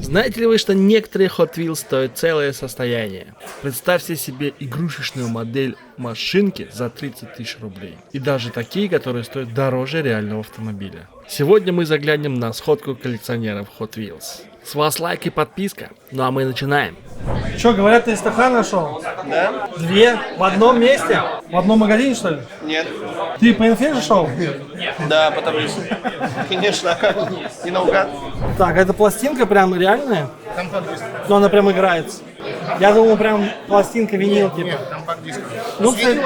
Знаете ли вы, что некоторые Hot Wheels стоят целое состояние? Представьте себе игрушечную модель машинки за 30 тысяч рублей. И даже такие, которые стоят дороже реального автомобиля. Сегодня мы заглянем на сходку коллекционеров Hot Wheels. С вас лайк и подписка. Ну а мы начинаем. Что, говорят, ты СТХ нашел? Да? Две? В одном месте? В одном магазине, что ли? Нет. Ты по инфе же шел? Да, по таблице. Конечно, а как? Не наугад. Так, эта пластинка прям реальная? Но она прям играется. Я думал, прям пластинка винил, типа. Ну, кстати,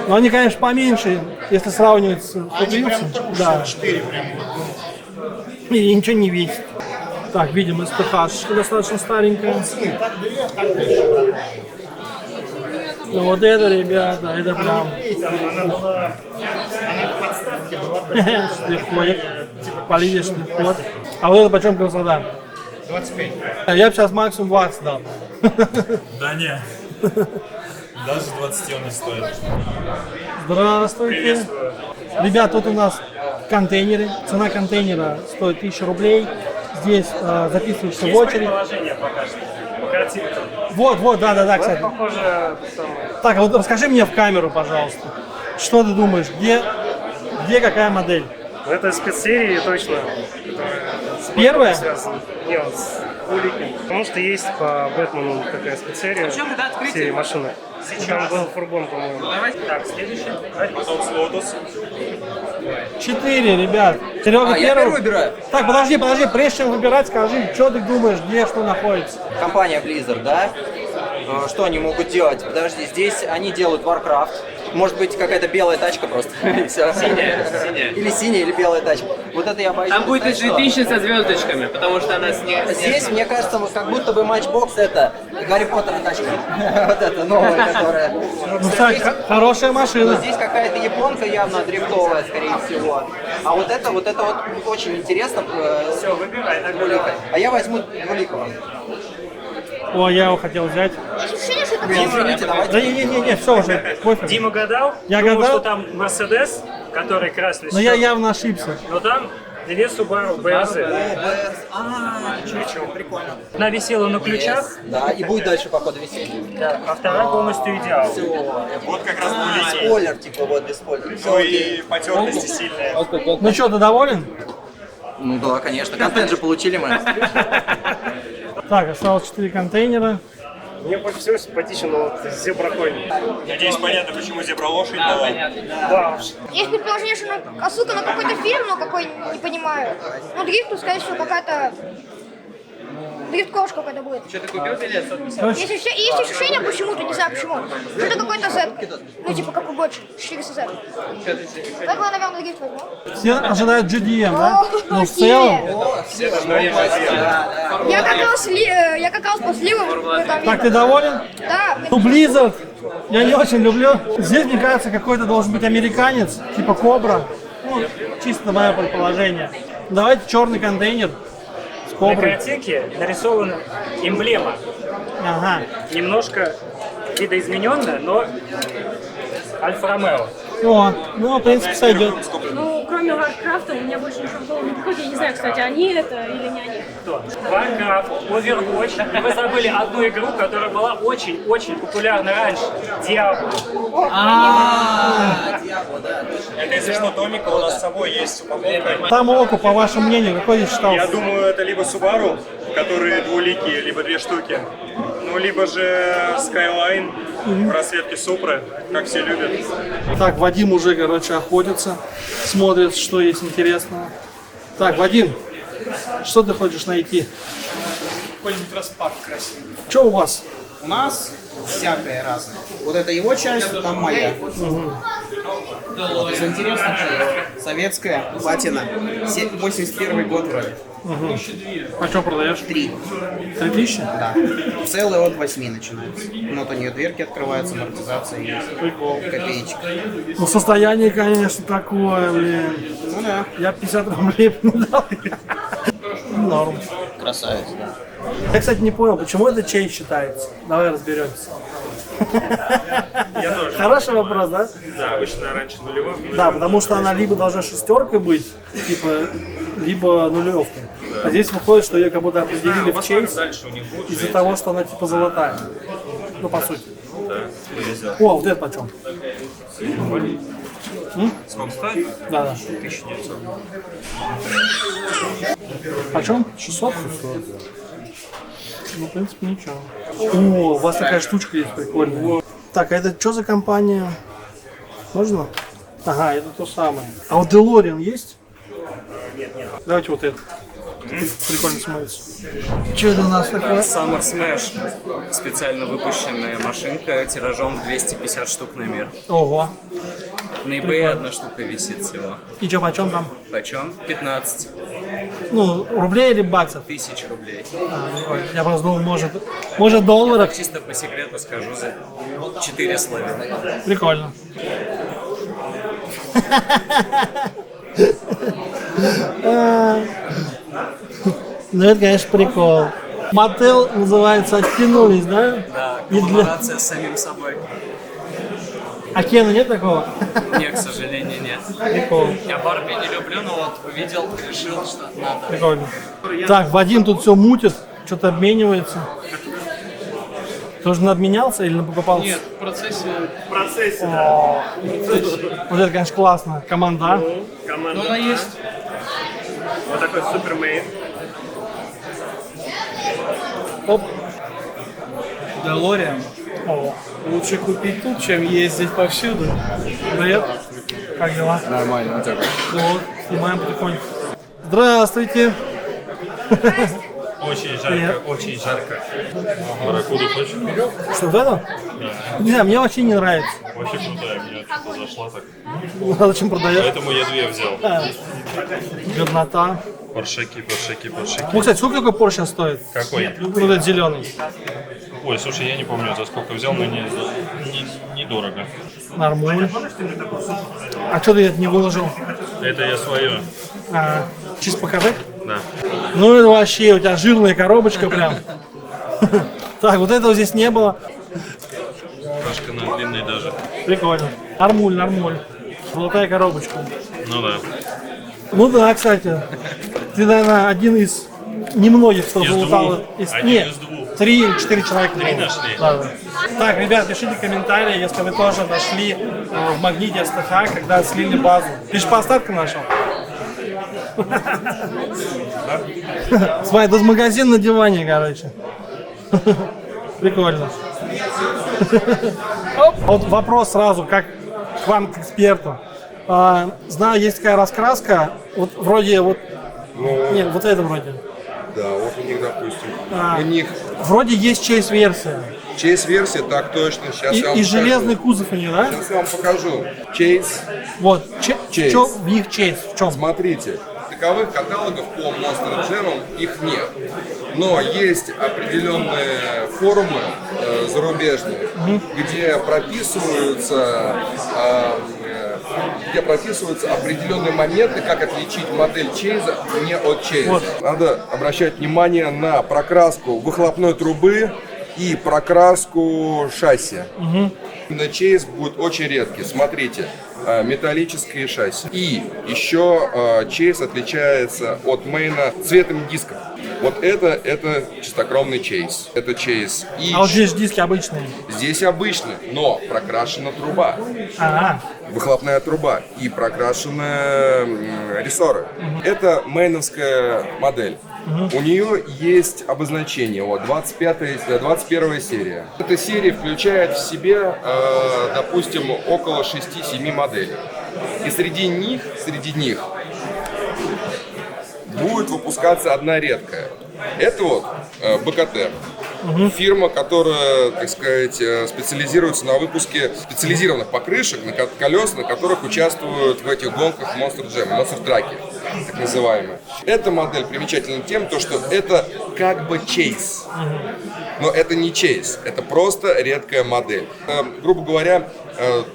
но они, конечно, поменьше, если сравнивать с Hot Wheels. Да. 4 прям. И ничего не весит. Так, видим, СТХ достаточно старенькая. Ну вот это, ребята, это прям... Шлиф-ходик. Полидишь шлиф-ход. А вот это почем красота? 25. Я бы сейчас максимум 20 дал. Да не. Даже 20 он не стоит. Здравствуйте. Приветствую. Ребят, тут у нас контейнеры. Цена контейнера стоит 1000 рублей. Здесь записываешься в очередь. Положение пока что. По картинкам. Вот, да, кстати. Похоже, Так, а вот расскажи мне в камеру, пожалуйста. Что ты думаешь, где какая модель? это спецсерии точно. Первая? Нет, с Уликин. Потому что есть по Бэтмену такая спецсерия. Серии машины. Там был фургон, по-моему. Так, следующий. Потом Лотус. 4, ребят. Серега Я первый. первый выбираю. Так, подожди, прежде чем выбирать, скажи, что ты думаешь, где что находится? Компания Blizzard, да? Что они могут делать? Подожди, здесь они делают Warcraft. Может быть, какая-то белая тачка просто. Синяя. Или синяя, или белая тачка. Вот это я боюсь. Там будет и 2000 со звездочками, потому что она Здесь, мне кажется, как будто бы Matchbox это Гарри Поттер тачка. Вот эта новая, которая... Ну, кстати, хорошая Но машина. здесь какая-то японка явно дрифтовая, скорее всего. А вот это вот очень интересно. Все, выбирай. Двуликая. А я возьму двуликого. О, я его хотел взять. Извините, давайте. Да не, все уже, пофиг. Дима гадал? Я Думал, гадал. что там Мерседес, который красный. Но я явно ошибся. Но там две Subaru BRZ. Прикольно. Она висела на ключах, Да, и будет дальше походу висеть. да, а вторая полностью идеал. Вот как раз двуликий. Спойлер, типа, вот без спойлера. Ну и потертости сильные. Ну что, ты доволен? Ну да, конечно. Контент же получили мы. Так, осталось 4 контейнера. Мне больше всего симпатичен вот зеброконь. Надеюсь, понятно, почему зебра лошадь была. Да уж. Есть предположение, что ссылка на какой-то фильм, но какой, не понимаю. Ну, дрифт, то, скорее всего, какая-то... Дрифт-кошка какая-то будет. Что, ты купил билет? Есть ощущение почему-то, не знаю почему, что это какой-то Z. Ну, типа, как у Гочи, 400 Z. Поэтому я, наверное, дрифт возьму. Все ожидают GDM, да? О, Ну, в целом. Я как раз по сливам. Так, ты доволен? Да. Ну, Blizzard я не очень люблю. Здесь, мне кажется, какой-то должен быть американец, типа Кобра. Ну, чисто мое предположение. Давайте черный контейнер с На Коброй. картинке нарисована эмблема. Ага. Немножко видоизмененная, но Альфа-Ромео. О, ну, в принципе, сойдет. Ну, кроме Варкрафта, у меня больше ничего в голову не приходит. Я не знаю, кстати, они это или не они. Кто? Warcraft, Overwatch. И вы забыли одну игру, которая была очень-очень популярна раньше. Diablo. Это, если что, Томика у нас с собой есть упаковка. Там Оку, по вашему мнению, какой здесь Я считался? думаю, это либо Subaru, которые двуликие, либо две штуки. Ну, либо же Skyline в расцветке Супры, как все любят. Так, Вадим уже, короче, охотится, смотрит, что есть интересного. Так, Вадим, что ты хочешь найти? Какой-нибудь распак красивый. Что у вас? У нас всякое разное. Вот это его часть, там моя. Вот из интересных советская патина. 81 год вроде. А что продаешь? 3. 3000? Да. Целый от 8 начинается. Вот у нее дверки открываются, амортизация есть. Прикол. Копеечка. Ну, состояние, конечно, такое, блин. Ну да. Я 50 рублей не дал. Норм. Красавец, да. Я, кстати, не понял, почему это чей считается? Давай разберемся. Я тоже. Хороший вопрос, да? Да, обычно раньше нулевым. Да, потому что она либо должна шестеркой быть, типа, либо нулевкой. А здесь выходит, что ее как будто определили в чейз из-за того, что она типа золотая. Ну, по сути. О, вот это почем? Сколько стоит? Да, да. 1900. Почем? 600? Ну, в принципе, ничего. О, у вас такая штучка есть прикольная. Так, а это что за компания? Можно? Ага, это то самое. А вот DeLorean есть? Нет. Давайте вот это. Прикольно смотрится. Что это у нас такое? Summer Smash. Специально выпущенная машинка тиражом в 250 штук на мир. Ого. На eBay одна штука висит всего. И что, почем там? Почем? 15 Ну, рублей или баксов? тысяч рублей. Я просто думал, может долларов. Чисто по секрету скажу, за 4 словил. Прикольно. Ну это, конечно, прикол. Мотел называется «Оттянулись», да? Да, И для- коллаборация с самим собой. А Кена нет такого? Нет, к сожалению, нет. Прикол. Я Барби не люблю, но вот увидел, решил, что надо. Прикольно. Так, Вадим тут все мутит, что-то обменивается. Тоже обменялся или покупался? Нет, в процессе. О, вот это, конечно, классно. Команда. Команда. Ну, она есть. Вот такой супермейн. Оп. DeLorean. О, Лучше купить тут, чем ездить повсюду. привет. Как дела? Нормально, у тебя как? Вот, снимаем потихоньку. Здравствуйте. Очень Привет. жарко, очень жарко. Барракуду хочешь? Что, в этом? Не знаю, мне вообще не нравится. Вообще крутая, мне что-то зашла так. А зачем продаешь? Поэтому я две взял. Годнота. Поршеки. Ну, кстати, сколько такой Porsche стоит? Какой? Ну, этот зеленый. Ой, слушай, я не помню, за сколько взял, но недорого. Нормуль. А что ты это не выложил? Это я свое. А, чисто показать? Да. Ну, это вообще, у тебя жирная коробочка прям. Так, вот этого здесь не было. Пашка на длинный даже. Прикольно. Нормуль. Золотая коробочка. Ну да. Ну да, кстати. Ты, наверное, один из немногих, кто Из залутал. двух. Один Нет, из двух. 3 или 4 человека. Три было. нашли? Да. Так, ребят, пишите комментарии, если вы тоже нашли в магните СТХ, когда слили базу. Ты же по остаткам нашел? Смотри, тут магазин на диване, короче. Прикольно. Вот вопрос сразу, как к вам, к эксперту. Знаю, есть такая раскраска, вот вроде вот, нет, вот это вроде. Да, вот у них, допустим, А. у них Вроде есть чейз-версия. чейз-версия, так точно, сейчас я вам И покажу. железный кузов у них, да? Сейчас я вам покажу. Чейз. Вот, Чейз. чё в них чейз, в чем? Смотрите, таковых каталогов по Monster Jam их нет. Но есть определенные форумы зарубежные, где прописываются определенные моменты, как отличить модель чейза не от чейза. Вот. Надо обращать внимание на прокраску выхлопной трубы и прокраску шасси. На чейз будет очень редкий. Смотрите, металлические шасси. И еще чейз отличается от мейна цветом дисков. Вот это чистокровный чейз. Это чейз. И А вот здесь диски обычные. здесь обычный, но прокрашена труба. Ага. Выхлопная труба и прокрашены рессоры. Это мейновская модель. У нее есть обозначение, вот, 21 серия. Эта серия включает в себе, допустим, около 6-7 моделей. И среди них будет выпускаться одна редкая. Это вот БКТ. Фирма, которая, так сказать, специализируется на выпуске специализированных покрышек, колес, на которых участвуют в этих гонках Monster Jam, Monster Truck, так называемые. Эта модель примечательна тем, что это как бы чейз. Но это не чейз, это просто редкая модель. Грубо говоря,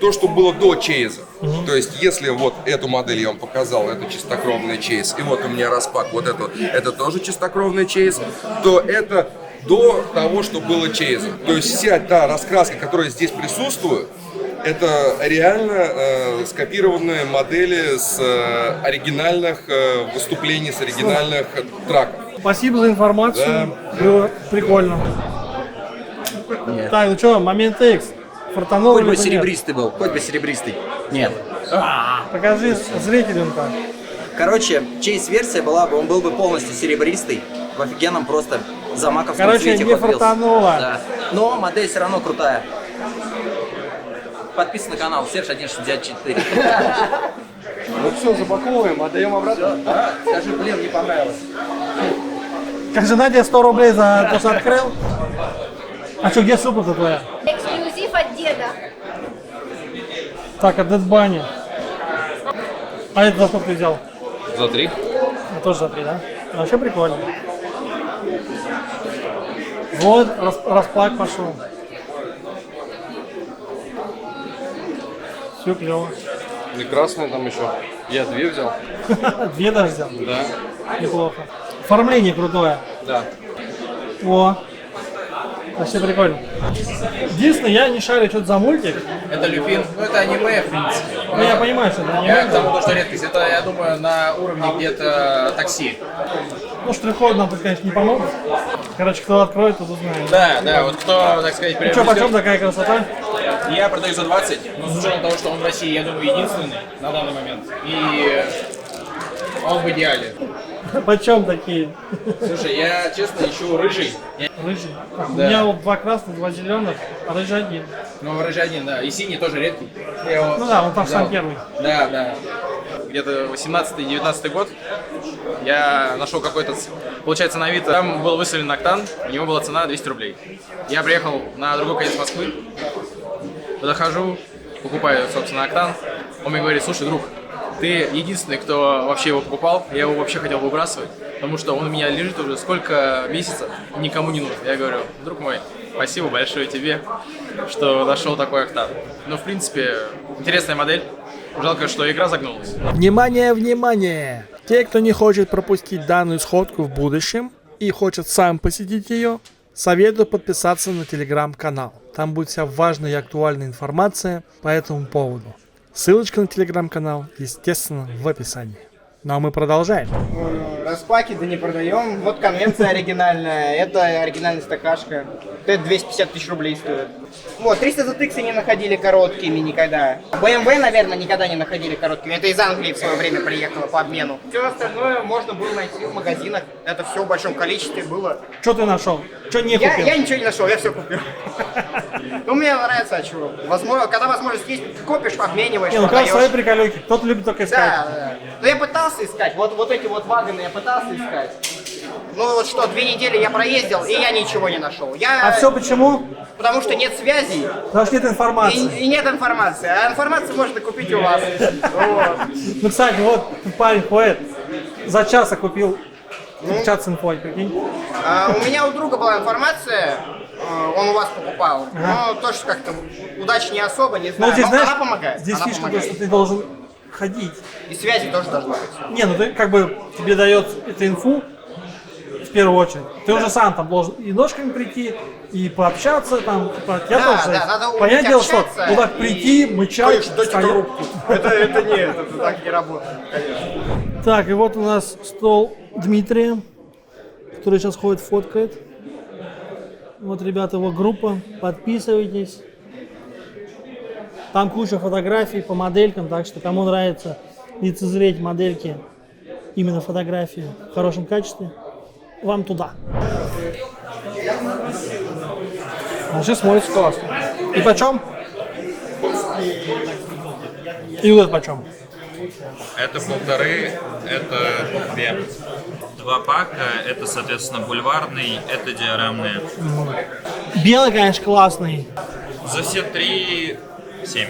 то, что было до чейза. То есть, если вот эту модель я вам показал, это чистокровный чейз, и вот у меня распак, вот это тоже чистокровный чейз, то это до того, что было чейзом. То есть вся та раскраска, которая здесь присутствует, Это реально скопированные модели с оригинальных выступлений, с оригинальных траков. Спасибо за информацию. Да. Было прикольно. Нет. Так, ну что, момент X. Фартануло Хоть бы либо нет? серебристый был, хоть бы серебристый. Нет. Покажи зрителям так. Короче, чейз-версия была бы, он был бы полностью серебристый, в офигенном просто замаковском Короче, цвете. не Hot Wheels. фартануло. Да. Но модель все равно крутая. Подписан на канал Серж 164. Ну все, запаковываем, отдаем обратно. Да, скажи, блин, не понравилось. Как жена тебе 100 рублей за то, что открыл? А что, где супа-то твоя? Эксклюзив от деда. Так, от Dead Bunny. А это за сколько ты взял? За 3. Тоже за 3, да? Вообще прикольно. Вот, расплак пошел. Все клево. И красная там еще. Я 2 взял. 2 даже взял? Да. Неплохо. Оформление крутое. Да. О, вообще прикольно. Единственное, я не шарю что-то за мультик. Это Люпин, ну это аниме, в принципе. Ну я понимаю, что это Я аниме. к тому, что редкость, это, я думаю, на уровне где-то такси. Ну, штрих-код нам тут, конечно, не помогут. Короче, кто откроет, тот узнает. Да, вот кто, так сказать, Ну что, почем такая красота? Я продаю за 20, но с учетом того, что он в России, я думаю, единственный на данный момент. И он в идеале. Почем такие? Слушай, я честно ищу рыжий. Рыжий? Да. У меня вот 2 красных, 2 зеленых, а рыжий один. Ну, рыжий один, да. И синий тоже редкий. Ну да, он там сам первый. Да. Где-то 18-19 год я нашел какой-то, получается, на Авито. Там был выставлен октан, у него была цена 200 рублей. Я приехал на другой конец Москвы, подохожу, покупаю, собственно, октан. Он мне говорит: слушай, друг, ты единственный, кто вообще его покупал, я его вообще хотел выбрасывать, потому что он у меня лежит уже сколько месяцев, никому не нужен. Я говорю: друг мой, спасибо большое тебе, что нашел такой октан. Ну, в принципе, интересная модель. Жалко, что игра загнулась. Внимание, внимание! Те, кто не хочет пропустить данную сходку в будущем и хочет сам посетить ее, советую подписаться на телеграм-канал. Там будет вся важная и актуальная информация по этому поводу. Ссылочка на телеграм-канал, естественно, в описании. Ну а мы продолжаем. Распаки да не продаем. Вот конвенция оригинальная. Это оригинальная стакашка. Это 250 тысяч рублей стоит. Вот, 300 ZX не находили короткими никогда. BMW, наверное, никогда не находили короткими. Это из Англии в свое время приехало по обмену. Все остальное можно было найти в магазинах. Это все в большом количестве было. Что ты нашел? Что не купил? Я ничего не нашел, я все купил. Ну, мне нравится, а чего. Возможно, когда возможность есть, купишь, обмениваешь, Не, ну продаешь. свои приколенки. Кто-то любит только искать. Да. Но я пытался искать. Вот эти вот вагоны я пытался искать. Ну вот что, 2 недели я проездил, и я ничего не нашел. А все почему? Потому что нет связей. Потому что нет информации. И нет информации. А информацию можно купить у вас. Вот. Ну, кстати, вот парень ходит, за час купил чат с инфой, прикинь. У меня у друга была информация, он у вас покупал. Но тоже как-то удачи не особо, не знаю. Ну, здесь, Но знаешь, она помогает. здесь Она фишка, помогает. что ты должен ходить. И связи тоже должна быть. Не, ну ты как бы тебе дает эту инфу в первую очередь. Ты уже сам там должен и ножками прийти, и пообщаться там. Типа, я Да, тоже. да, надо уметь понятное дело, что общаться туда и- прийти, мычать. Конечно, дайте стоять. коробку. Это нет, это так не работает, конечно. Так, и вот у нас стол Дмитрия, который сейчас ходит, фоткает. Вот, ребята, его группа. Подписывайтесь. Там куча фотографий по моделькам, так что кому нравится лицезреть модельки, именно фотографии в хорошем качестве, вам туда. Вообще смотрится классно. И почем? И вот это почем? Это 1,5, это 2 пака, это, соответственно, бульварный, это диорамные. Белый, конечно, классный. За все 3 7.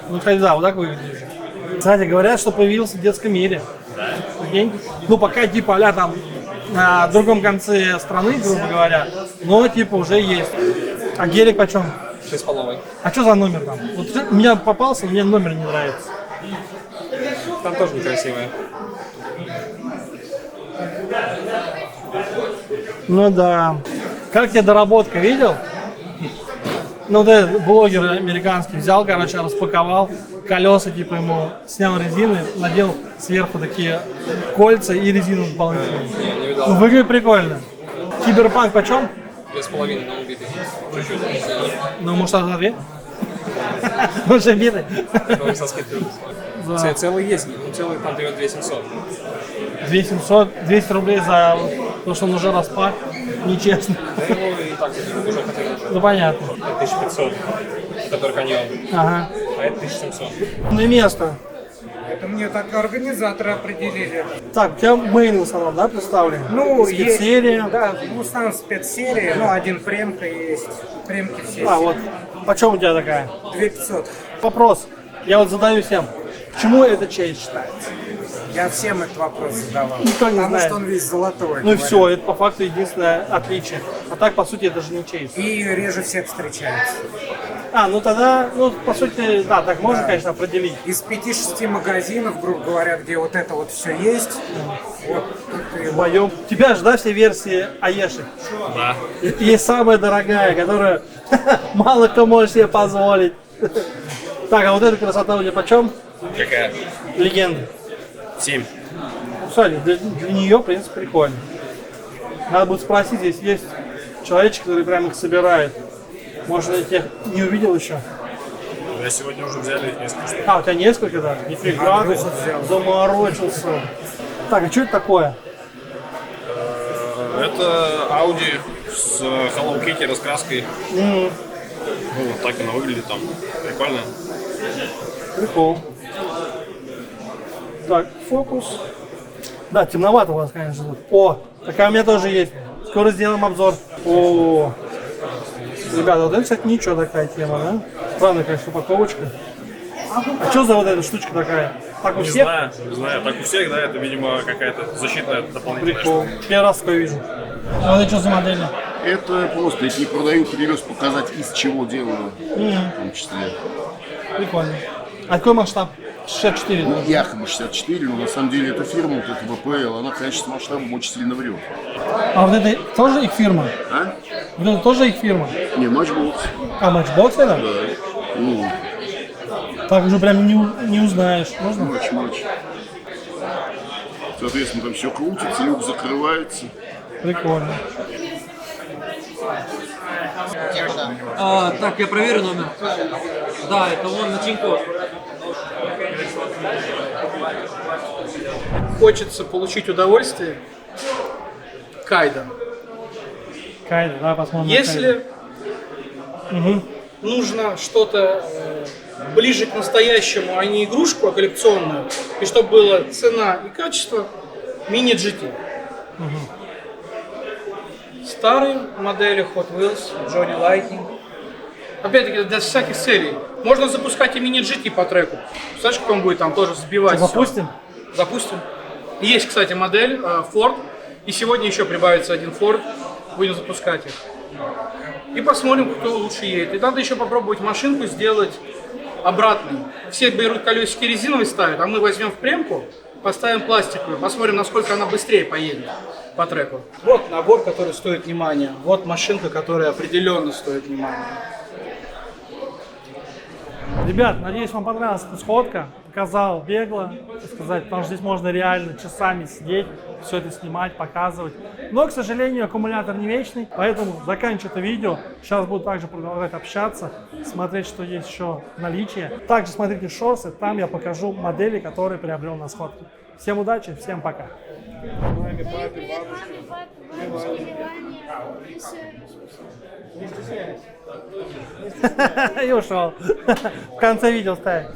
Ну, кстати, да, вот так выглядит. Кстати, говорят, что появился в детском мире. Прикинь? Ну, пока типа а там на другом конце страны, грубо говоря, но типа уже есть. А гелик почем? 6,5. А что за номер там? Вот у меня попался, мне номер не нравится. Там тоже некрасивая. Ну да. Как тебе доработка, видел? Ну, вот этот блогер американский взял, короче, распаковал колеса, типа ему снял резину, надел сверху такие кольца и резину дополнительную. Ну, выглядит прикольно. Киберпанк почем? 2,5 на убитый. Чуть-чуть. Ну, может, за 2? Уже битый. Со скидкой. Целый есть, ну целый там дает 2700. 2700, 200 рублей за то, что он уже распак. Нечестно. Да его и так уже хотели. Ну, понятно. 1500, который каньон. Ага. А это 1700. Ну и место. Это мне так организаторы определили. Так, у тебя мейн в основном, да, представлен? Ну, спецсерия. Да, в основном спецсерия, ну, один премка есть. Премки все. А, вот. Почем у тебя такая? 2500. Вопрос. Я вот задаю всем. Почему это честь считается? Я всем этот вопрос задавал. Никто не Потому знает. что он весь золотой. Ну и говорят. все, это по факту единственное отличие. А так, по сути, это же не честь. И реже всех встречается. А, ну тогда, ну, по сути, да, так можно, конечно, определить. Из 5-6 магазинов, грубо говоря, где вот это вот все есть. Вот тут и Вдвоем. У тебя же, да, все версии Аешек? Да. Есть самая дорогая, которую мало кто может себе позволить. Так, а вот эта красота у тебя почем? Какая? Легенда. 7. Кстати, для нее, в принципе, прикольно. Надо будет спросить, здесь есть человечек, который прям их собирает. Может, я тех не увидел еще. Я сегодня уже взяли их несколько штук. А, у тебя несколько, да? Нифига, ты заморочился. Так, а что это такое? Это Audi с Hello Kitty раскраской. Ну, вот так она выглядит там. Прикольно. Прикол. Так, фокус. Да, темновато у вас, конечно. Тут. О, такая у меня тоже есть. Скоро сделаем обзор. О, ребята, вот это, кстати, ничего такая тема, да? Странная, конечно, упаковочка. А что за вот эта штучка такая? Так у Не всех? знаю, не знаю. Так у всех, да, это, видимо, какая-то защитная дополнительная Прикол. штука. Первый раз такое вижу. А вот это что за модели? Это просто, если не продаю, привез показать, из чего делаю, в том числе. Прикольно. А какой масштаб? 64, да? Ну, якобы 64, но на самом деле эта фирма, вот эта ВПЛ, она, конечно, с масштабом очень сильно врет. А вот это тоже их фирма? А? Вот это тоже их фирма? Не, Matchbox. А, Matchbox это? Да. Ну, так уже прям не узнаешь. Можно? матч. Соответственно, там все крутится, люк закрывается. Прикольно. Так, я проверю номер. Да, это он на Тинькофф. Хочется получить удовольствие. Кайда. Кайда, да, посмотрим. Если нужно что-то ближе к настоящему, а не игрушку, а коллекционную, и чтобы была цена и качество, мини GT. Старые модели Hot Wheels, Johnny Lightning. Опять-таки, для всяких целей. Можно запускать и мини GT по треку. Представляешь, как он будет там тоже сбивать? Что, запустим? Запустим. Есть, кстати, модель Ford. И сегодня еще прибавится один Ford. Будем запускать их. И посмотрим, кто лучше едет. И надо еще попробовать машинку сделать обратной. Все берут колесики резиновые ставят, а мы возьмем в премку, поставим пластиковую, посмотрим, насколько она быстрее поедет по треку. Вот набор, который стоит внимания. Вот машинка, которая определенно стоит внимания. Ребят, надеюсь, вам понравилась эта сходка. Показал бегло, так сказать, потому что здесь можно реально часами сидеть, все это снимать, показывать. Но, к сожалению, аккумулятор не вечный, поэтому заканчиваю это видео. Сейчас буду также продолжать общаться, смотреть, что есть еще в наличии. Также смотрите шорсы, там я покажу модели, которые приобрел на сходке. Всем удачи, всем пока. И ушел. В конце видео ставить.